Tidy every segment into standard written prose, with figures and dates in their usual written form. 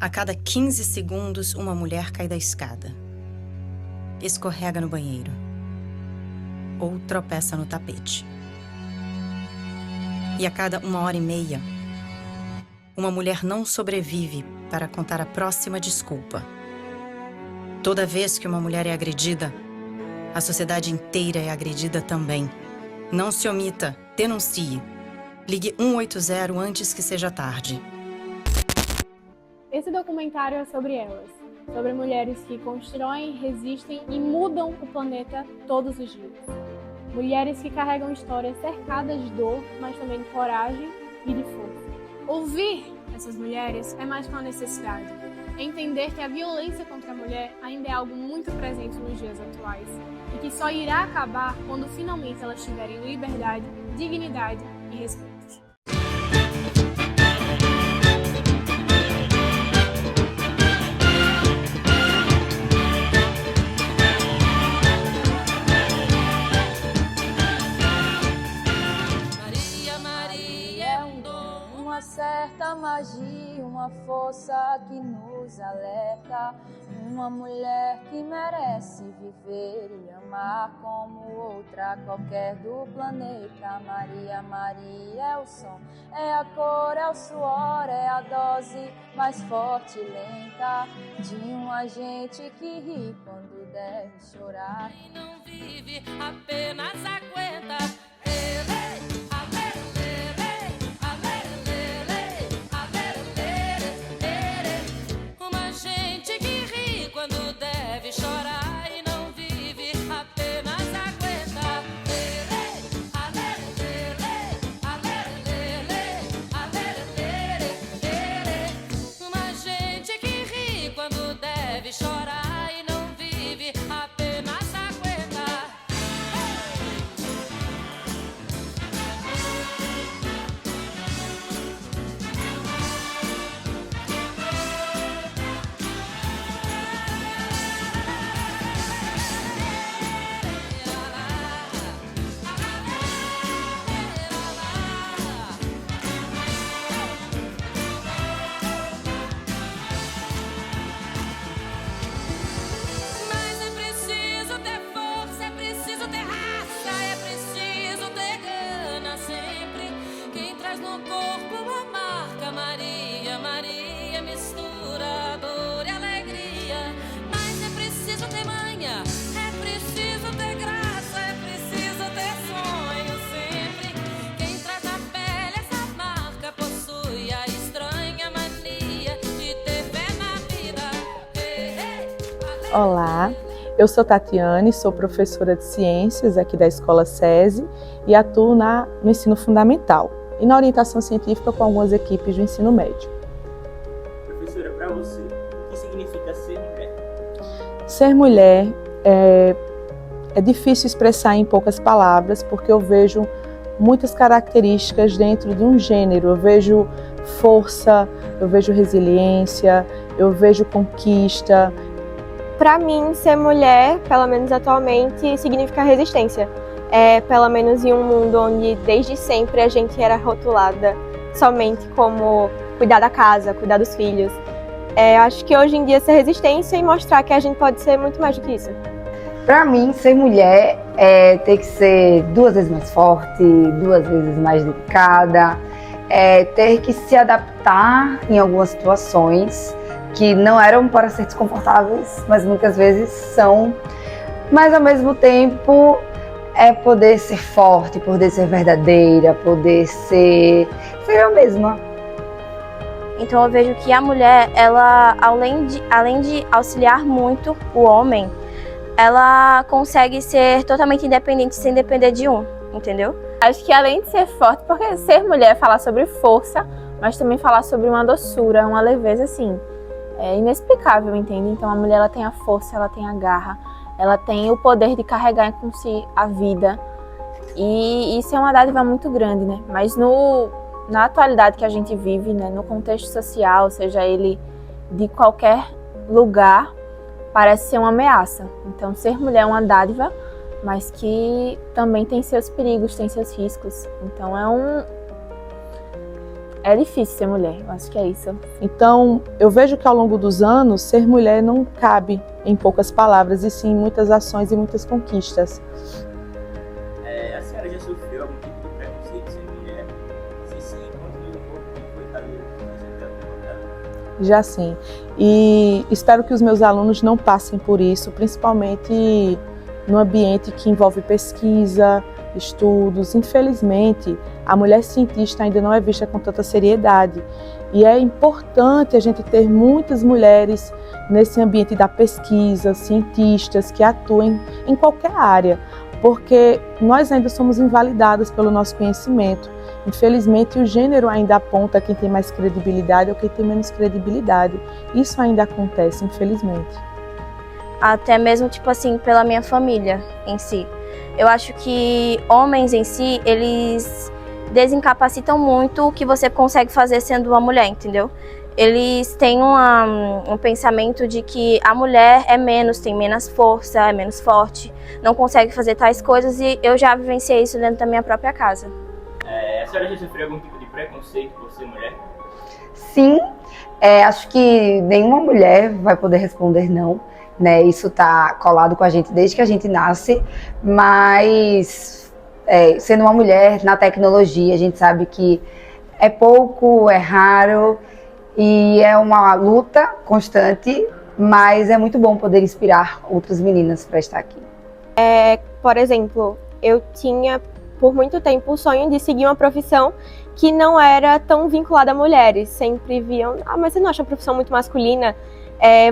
A cada 15 segundos, uma mulher cai da escada, escorrega no banheiro ou tropeça no tapete. E a cada 1h30, uma mulher não sobrevive para contar a próxima desculpa. Toda vez que uma mulher é agredida, a sociedade inteira é agredida também. Não se omita, denuncie. Ligue 180 antes que seja tarde. Esse documentário é sobre elas, sobre mulheres que constroem, resistem e mudam o planeta todos os dias. Mulheres que carregam histórias cercadas de dor, mas também de coragem e de força. Ouvir essas mulheres é mais que uma necessidade. É entender que a violência contra a mulher ainda é algo muito presente nos dias atuais e que só irá acabar quando finalmente elas tiverem liberdade, dignidade e respeito. Uma certa magia, uma força que nos alerta, uma mulher que merece viver e amar como outra qualquer do planeta. Maria, Maria é o som, é a cor, é o suor, é a dose mais forte e lenta de uma gente que ri quando deve chorar. E não vive, apenas aguenta. Quando deve chorar e não vive, apenas aguenta. Uma gente que ri quando deve chorar e não vive, apenas aguenta. No corpo uma marca, Maria, Maria mistura a dor e alegria. Mas é preciso ter manha, é preciso ter graça, é preciso ter sonho sempre. Quem traz na pele essa marca possui a estranha mania de ter fé na vida. Olá, eu sou Tatiane, sou professora de ciências aqui da Escola SESI e atuo no ensino fundamental e na orientação científica com algumas equipes do ensino médio. Professora, para você, o que significa ser mulher? Ser mulher é difícil expressar em poucas palavras, porque eu vejo muitas características dentro de um gênero. Eu vejo força, eu vejo resiliência, eu vejo conquista. Para mim, ser mulher, pelo menos atualmente, significa resistência. Pelo menos em um mundo onde desde sempre a gente era rotulada somente como cuidar da casa, cuidar dos filhos. Acho que hoje em dia ser resistência e mostrar que a gente pode ser muito mais do que isso. Para mim, ser mulher é ter que ser 2 vezes mais forte, 2 vezes mais dedicada, ter que se adaptar em algumas situações que não eram para ser desconfortáveis, mas muitas vezes são. Mas ao mesmo tempo é poder ser forte, poder ser verdadeira, poder ser eu mesma. Então eu vejo que a mulher, ela além de auxiliar muito o homem, ela consegue ser totalmente independente sem depender de um, entendeu? Acho que além de ser forte, porque ser mulher é falar sobre força, mas também falar sobre uma doçura, uma leveza, assim, é inexplicável, entende? Então a mulher, ela tem a força, ela tem a garra, ela tem o poder de carregar com si a vida, e isso é uma dádiva muito grande, né? Mas na atualidade que a gente vive, né, no contexto social, seja ele de qualquer lugar, parece ser uma ameaça. Então ser mulher é uma dádiva, mas que também tem seus perigos, tem seus riscos. Então É difícil ser mulher, eu acho que é isso. Então, eu vejo que ao longo dos anos, ser mulher não cabe em poucas palavras, e sim em muitas ações e muitas conquistas. A senhora já sofreu algum tipo de preconceito ser mulher? Se sim, conte um pouco como foi Já sim. E espero que os meus alunos não passem por isso, principalmente no ambiente que envolve pesquisa, estudos. Infelizmente, a mulher cientista ainda não é vista com tanta seriedade. E é importante a gente ter muitas mulheres nesse ambiente da pesquisa, cientistas que atuem em qualquer área, porque nós ainda somos invalidadas pelo nosso conhecimento. Infelizmente, o gênero ainda aponta quem tem mais credibilidade ou quem tem menos credibilidade. Isso ainda acontece, infelizmente. Até mesmo, tipo assim, pela minha família em si. Eu acho que homens em si, eles desincapacitam muito o que você consegue fazer sendo uma mulher, entendeu? Eles têm um pensamento de que a mulher é menos, tem menos força, é menos forte, não consegue fazer tais coisas, e eu já vivenciei isso dentro da minha própria casa. A senhora já sofreu algum tipo de preconceito por ser mulher? Sim, acho que nenhuma mulher vai poder responder não, né? Isso está colado com a gente desde que a gente nasce, mas sendo uma mulher na tecnologia, a gente sabe que é pouco, é raro e é uma luta constante, mas é muito bom poder inspirar outras meninas para estar aqui. Por exemplo, eu tinha por muito tempo o sonho de seguir uma profissão que não era tão vinculada a mulheres. Sempre viam, mas você não acha a profissão muito masculina?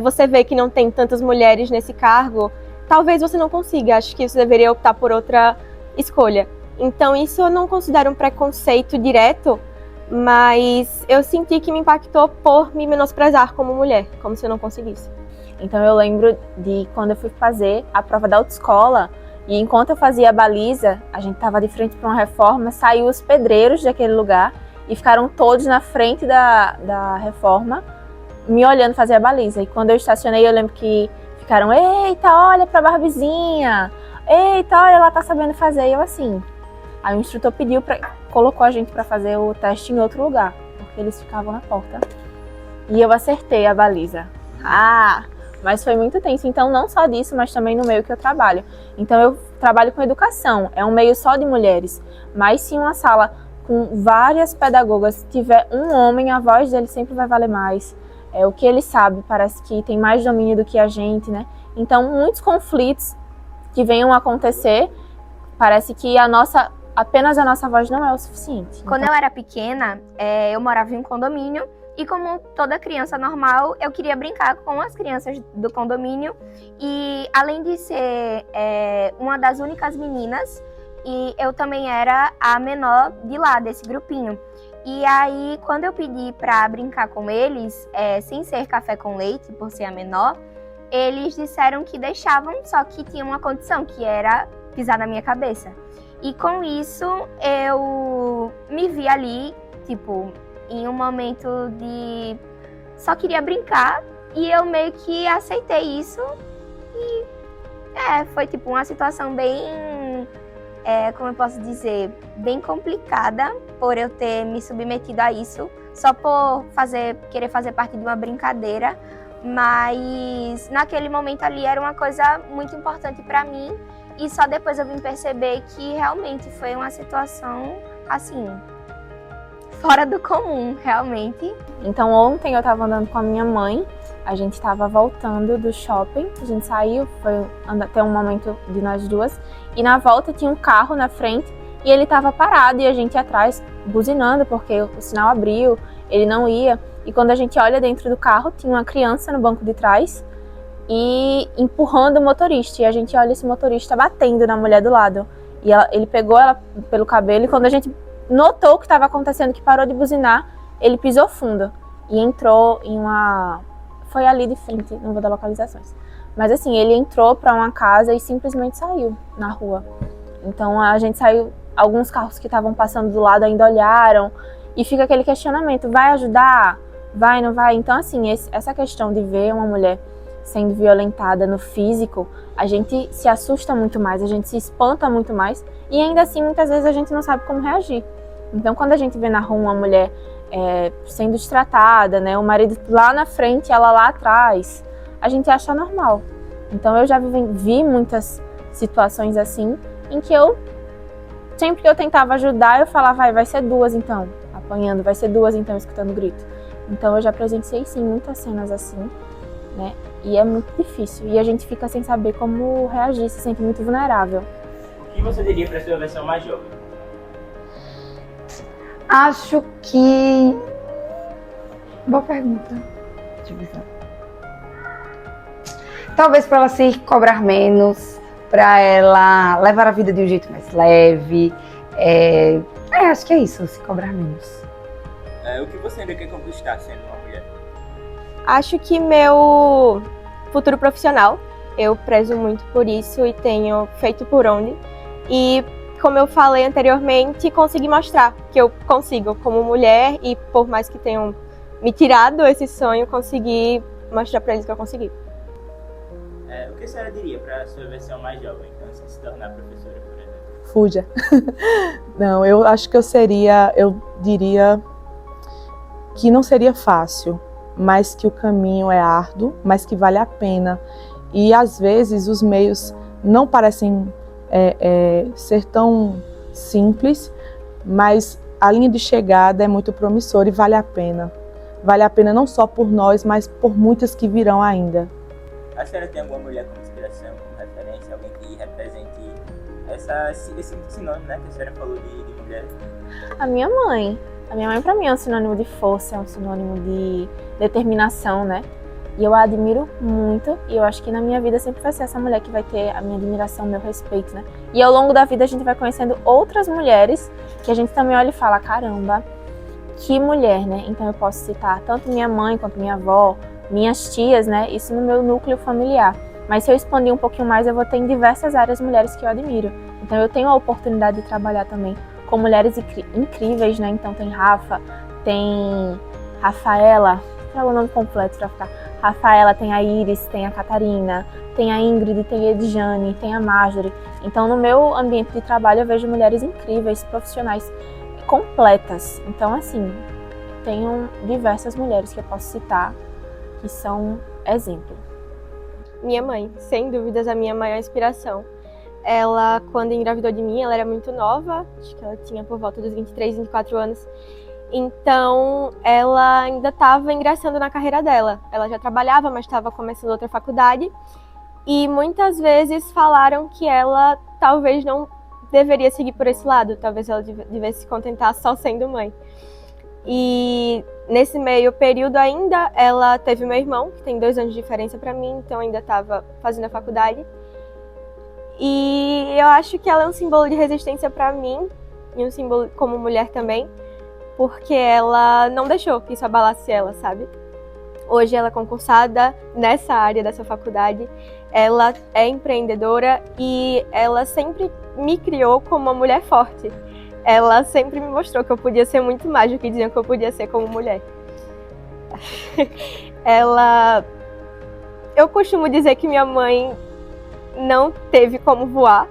Você vê que não tem tantas mulheres nesse cargo, talvez você não consiga, acho que você deveria optar por outra escolha. Então isso eu não considero um preconceito direto, mas eu senti que me impactou por me menosprezar como mulher, como se eu não conseguisse. Então eu lembro de quando eu fui fazer a prova da autoescola, e enquanto eu fazia a baliza, a gente estava de frente para uma reforma, saiu os pedreiros daquele lugar e ficaram todos na frente da reforma, me olhando fazer a baliza. E quando eu estacionei, eu lembro que ficaram, eita, olha pra Barbizinha, eita, olha, ela tá sabendo fazer. E eu assim, aí o instrutor colocou a gente para fazer o teste em outro lugar, porque eles ficavam na porta. E eu acertei a baliza. Mas foi muito tenso, então não só disso, mas também no meio que eu trabalho. Então eu trabalho com educação, é um meio só de mulheres, mas se uma sala com várias pedagogas tiver um homem, a voz dele sempre vai valer mais. O que ele sabe parece que tem mais domínio do que a gente, né? Então muitos conflitos que venham a acontecer, parece que apenas a nossa voz não é o suficiente. Quando eu era pequena, eu morava em um condomínio, e como toda criança normal, eu queria brincar com as crianças do condomínio. E além de ser uma das únicas meninas, e eu também era a menor de lá, desse grupinho. E aí, quando eu pedi pra brincar com eles, sem ser café com leite, por ser a menor, eles disseram que deixavam, só que tinha uma condição, que era pisar na minha cabeça. E com isso, eu me vi ali, tipo, em um momento de só queria brincar, e eu meio que aceitei isso. E foi tipo uma situação bem, como eu posso dizer, bem complicada por eu ter me submetido a isso, só por querer fazer parte de uma brincadeira. Mas naquele momento ali era uma coisa muito importante para mim, e só depois eu vim perceber que realmente foi uma situação assim, fora do comum, realmente. Então ontem eu estava andando com a minha mãe, a gente estava voltando do shopping, a gente saiu, foi até um momento de nós duas, e na volta tinha um carro na frente e ele estava parado e a gente atrás buzinando porque o sinal abriu, ele não ia. E quando a gente olha dentro do carro, tinha uma criança no banco de trás e empurrando o motorista, e a gente olha esse motorista batendo na mulher do lado. E ele pegou ela pelo cabelo, e quando a gente notou o que estava acontecendo, que parou de buzinar, ele pisou fundo e entrou em uma... Foi ali de frente, não vou dar localizações. Mas assim, ele entrou para uma casa e simplesmente saiu na rua. Então a gente saiu, alguns carros que estavam passando do lado ainda olharam, e fica aquele questionamento, vai ajudar? Vai, não vai? Então assim, essa questão de ver uma mulher sendo violentada no físico, a gente se assusta muito mais, a gente se espanta muito mais, e ainda assim muitas vezes a gente não sabe como reagir. Então quando a gente vê na rua uma mulher sendo destratada, né? O marido lá na frente, ela lá atrás. A gente acha normal. Então eu já vi muitas situações assim, em que sempre que eu tentava ajudar, eu falava, vai ser duas então, apanhando, vai ser duas então, escutando grito. Então eu já presenciei sim muitas cenas assim, né? E é muito difícil. E a gente fica sem saber como reagir, se sente muito vulnerável. O que você diria para a sua versão mais jovem? Acho que... Boa pergunta. Deixa eu pensar. Talvez para ela se cobrar menos, para ela levar a vida de um jeito mais leve. Acho que é isso, se cobrar menos. O que você ainda quer conquistar sendo uma mulher? Acho que meu futuro profissional, eu prezo muito por isso e tenho feito por onde. E, como eu falei anteriormente, consegui mostrar que eu consigo como mulher e, por mais que tenham me tirado esse sonho, consegui mostrar para eles que eu consegui. O que a senhora diria para a sua versão mais jovem, antes de se tornar professora, por exemplo? Fuja. Não, eu acho que eu diria que não seria fácil, mas que o caminho é árduo, mas que vale a pena. E às vezes os meios não parecem ser tão simples, mas a linha de chegada é muito promissora e vale a pena. Vale a pena não só por nós, mas por muitas que virão ainda. A senhora tem alguma mulher como inspiração, como referência, alguém que represente esse sinônimo, né, que a senhora falou de mulher? A minha mãe. A minha mãe para mim é um sinônimo de força, é um sinônimo de determinação, né? E eu a admiro muito e eu acho que na minha vida sempre vai ser essa mulher que vai ter a minha admiração, o meu respeito, né? E ao longo da vida a gente vai conhecendo outras mulheres que a gente também olha e fala, caramba, que mulher, né? Então eu posso citar tanto minha mãe quanto minha avó, minhas tias, né? Isso no meu núcleo familiar. Mas se eu expandir um pouquinho mais, eu vou ter em diversas áreas mulheres que eu admiro. Então eu tenho a oportunidade de trabalhar também com mulheres incríveis, né? Então tem Rafa, tem Rafaela, qual é o nome completo para ficar? Rafaela, tem a Iris, tem a Catarina, tem a Ingrid, tem a Edjane, tem a Marjorie. Então no meu ambiente de trabalho eu vejo mulheres incríveis, profissionais, completas. Então assim, tenho diversas mulheres que eu posso citar que são exemplo. Minha mãe, sem dúvidas, a minha maior inspiração. Ela, quando engravidou de mim, ela era muito nova, acho que ela tinha por volta dos 23, 24 anos. Então, ela ainda estava ingressando na carreira dela. Ela já trabalhava, mas estava começando outra faculdade. E muitas vezes falaram que ela talvez não deveria seguir por esse lado. Talvez ela devesse se contentar só sendo mãe. E nesse meio período ainda, ela teve meu irmão, que tem 2 anos de diferença para mim, então ainda estava fazendo a faculdade. E eu acho que ela é um símbolo de resistência para mim, e um símbolo como mulher também, porque ela não deixou que isso abalasse ela, sabe? Hoje ela é concursada nessa área dessa faculdade, ela é empreendedora e ela sempre me criou como uma mulher forte. Ela sempre me mostrou que eu podia ser muito mais do que diziam que eu podia ser como mulher. Eu costumo dizer que minha mãe não teve como voar,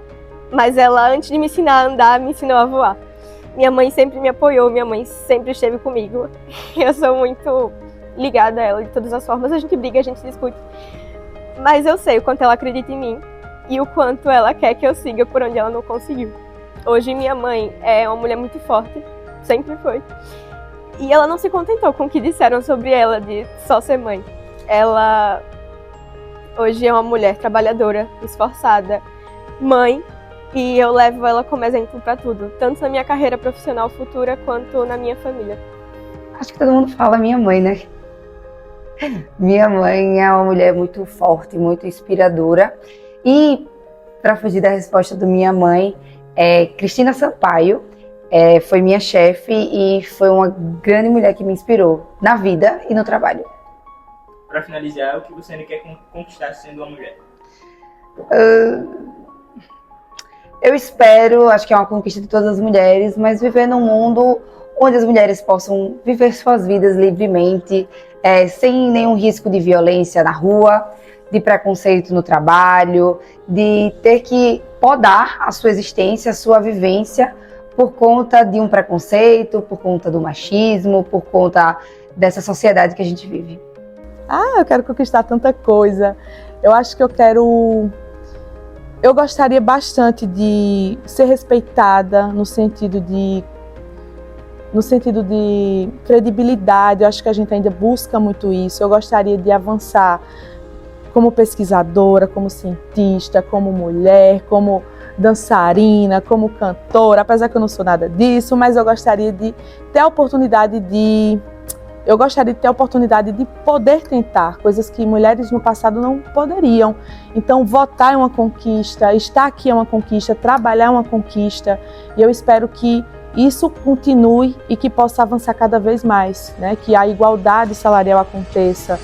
mas ela, antes de me ensinar a andar, me ensinou a voar. Minha mãe sempre me apoiou, minha mãe sempre esteve comigo. Eu sou muito ligada a ela de todas as formas, a gente briga, a gente discute. Mas eu sei o quanto ela acredita em mim e o quanto ela quer que eu siga por onde ela não conseguiu. Hoje minha mãe é uma mulher muito forte, sempre foi. E ela não se contentou com o que disseram sobre ela de só ser mãe. Ela hoje é uma mulher trabalhadora, esforçada, mãe, e eu levo ela como exemplo para tudo, tanto na minha carreira profissional futura quanto na minha família. Acho que todo mundo fala minha mãe, né? Minha mãe é uma mulher muito forte, muito inspiradora. E, para fugir da resposta da minha mãe, Cristina Sampaio foi minha chefe e foi uma grande mulher que me inspirou na vida e no trabalho. Para finalizar, o que você ainda quer conquistar sendo uma mulher? Eu espero, acho que é uma conquista de todas as mulheres, mas viver num mundo onde as mulheres possam viver suas vidas livremente, sem nenhum risco de violência na rua, de preconceito no trabalho, de ter que podar a sua existência, a sua vivência por conta de um preconceito, por conta do machismo, por conta dessa sociedade que a gente vive? Eu quero conquistar tanta coisa. Eu acho que eu gostaria bastante de ser respeitada no sentido de credibilidade. Eu acho que a gente ainda busca muito isso. Eu gostaria de avançar como pesquisadora, como cientista, como mulher, como dançarina, como cantora, apesar que eu não sou nada disso, mas eu gostaria de ter a oportunidade de poder tentar coisas que mulheres no passado não poderiam. Então, votar é uma conquista, estar aqui é uma conquista, trabalhar é uma conquista, e eu espero que isso continue e que possa avançar cada vez mais, né? Que a igualdade salarial aconteça,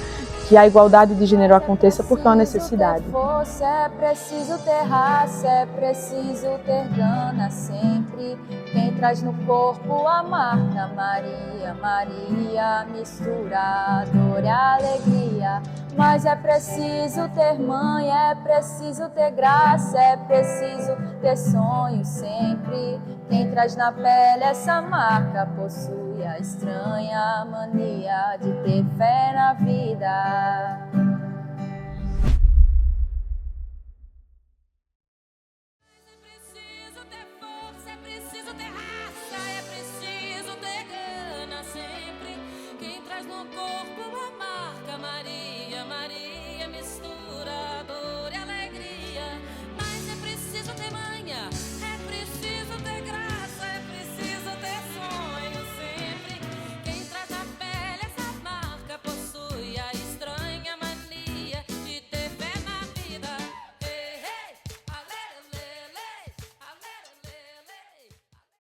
que a igualdade de gênero aconteça, porque é uma necessidade. Força, é preciso ter raça, é preciso ter gana sempre. Quem traz no corpo a marca Maria, Maria, mistura dor e alegria. Mas é preciso ter mãe, é preciso ter graça, é preciso ter sonho sempre. Quem traz na pele essa marca possui a estranha mania de ter fé na vida.